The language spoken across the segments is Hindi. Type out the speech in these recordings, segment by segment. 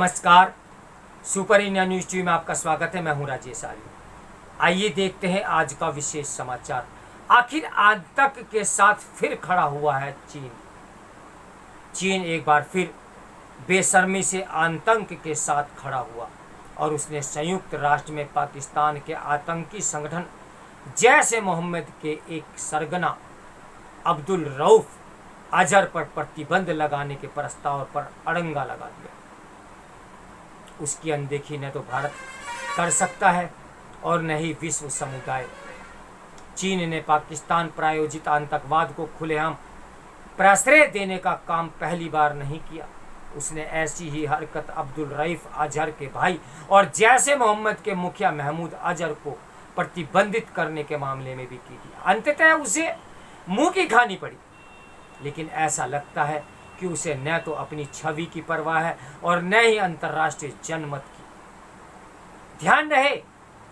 नमस्कार। सुपर इंडिया न्यूज टीवी में आपका स्वागत है। मैं हूं राजेश आर्य। आइए देखते हैं आज का विशेष समाचार। आखिर आतंक के साथ फिर खड़ा हुआ है चीन। चीन एक बार फिर बेशर्मी से आतंक के साथ खड़ा हुआ और उसने संयुक्त राष्ट्र में पाकिस्तान के आतंकी संगठन जैश ए मोहम्मद के एक सरगना अब्दुल रऊफ अजहर पर प्रतिबंध लगाने के प्रस्ताव पर अड़ंगा लगा दिया। उसकी अनदेखी न तो भारत कर सकता है और न ही विश्व समुदाय। चीन ने पाकिस्तान प्रायोजित आतंकवाद को खुलेआम प्रश्रय देने का काम पहली बार नहीं किया। उसने ऐसी ही हरकत अब्दुल रऊफ अजहर के भाई और जैश ए मोहम्मद के मुखिया महमूद अजहर को प्रतिबंधित करने के मामले में भी की थी। अंततः उसे मुंह की खानी पड़ी, लेकिन ऐसा लगता है कि उसे न तो अपनी छवि की परवाह है और न ही अंतर्राष्ट्रीय जनमत की। ध्यान रहे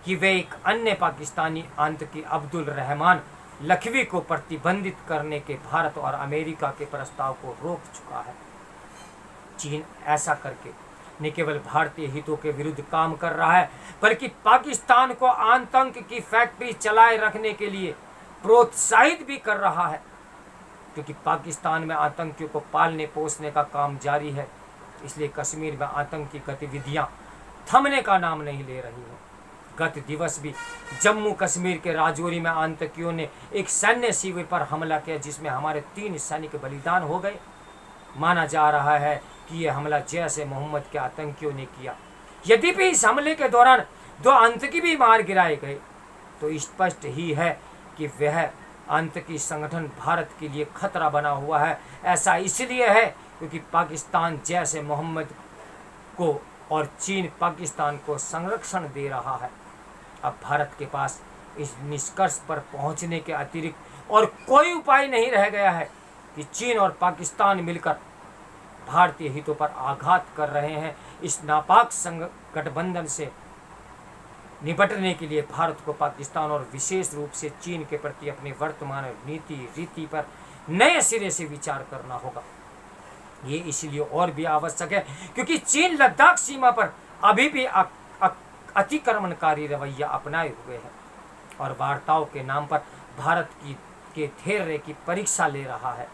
कि वे एक अन्य पाकिस्तानी आतंकी अब्दुल रहमान लखवी को प्रतिबंधित करने के भारत और अमेरिका के प्रस्ताव को रोक चुका है। चीन ऐसा करके न केवल भारतीय हितों के विरुद्ध काम कर रहा है, बल्कि पाकिस्तान को आतंक की फैक्ट्री चलाए रखने के लिए प्रोत्साहित भी कर रहा है, क्योंकि पाकिस्तान में आतंकियों को पालने पोसने का काम जारी है। इसलिए कश्मीर में आतंकी गतिविधियां थमने का नाम नहीं ले रही हैं। गत दिवस भी जम्मू कश्मीर के राजौरी में आतंकियों ने एक सैन्य शिविर पर हमला किया, जिसमें हमारे 3 सैनिक बलिदान हो गए। माना जा रहा है कि यह हमला जैश ए मोहम्मद के आतंकियों ने किया। यद्यपि इस हमले के दौरान 2 आतंकी भी मार गिराए गए, तो स्पष्ट ही है कि वह आतंकी संगठन भारत के लिए खतरा बना हुआ है। ऐसा इसलिए है क्योंकि पाकिस्तान जैश ए मोहम्मद को और चीन पाकिस्तान को संरक्षण दे रहा है। अब भारत के पास इस निष्कर्ष पर पहुंचने के अतिरिक्त और कोई उपाय नहीं रह गया है कि चीन और पाकिस्तान मिलकर भारतीय हितों पर आघात कर रहे हैं। इस नापाक गठबंधन से निपटने के लिए भारत को पाकिस्तान और विशेष रूप से चीन के प्रति अपनी वर्तमान नीति रीति पर नए सिरे से विचार करना होगा। ये इसलिए और भी आवश्यक है क्योंकि चीन लद्दाख सीमा पर अभी भी अतिक्रमणकारी रवैया अपनाए हुए है और वार्ताओं के नाम पर भारत के धैर्य की परीक्षा ले रहा है।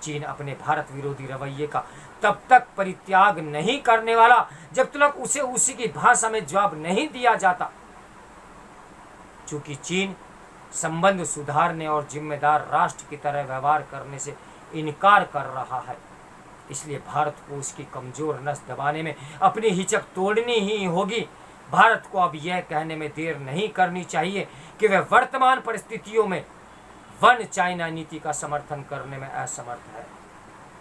चीन अपने भारत विरोधी रवैये का तब तक परित्याग नहीं करने वाला जब तक उसे उसी की भाषा में जवाब नहीं दिया जाता। चूंकि चीन संबंध सुधारने और जिम्मेदार राष्ट्र की तरह व्यवहार करने से इनकार कर रहा है, इसलिए भारत को उसकी कमजोर नस दबाने में अपनी हिचक तोड़नी ही होगी। भारत को अब यह कहने में देर नहीं करनी चाहिए कि वह वर्तमान परिस्थितियों में वन चाइना नीति का समर्थन करने में असमर्थ है।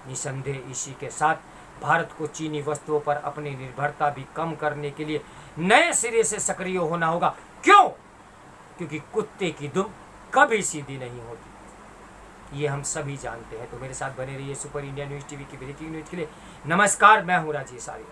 निसंदेह इसी के साथ भारत को चीनी वस्तुओं पर अपनी निर्भरता भी कम करने के लिए नए सिरे से सक्रिय होना होगा। क्यों? क्योंकि कुत्ते की दुम कभी सीधी नहीं होती, ये हम सभी जानते हैं। तो मेरे साथ बने रहिए सुपर इंडिया न्यूज टीवी की ब्रेकिंग न्यूज के लिए। नमस्कार, मैं हूं राजेश आर्य।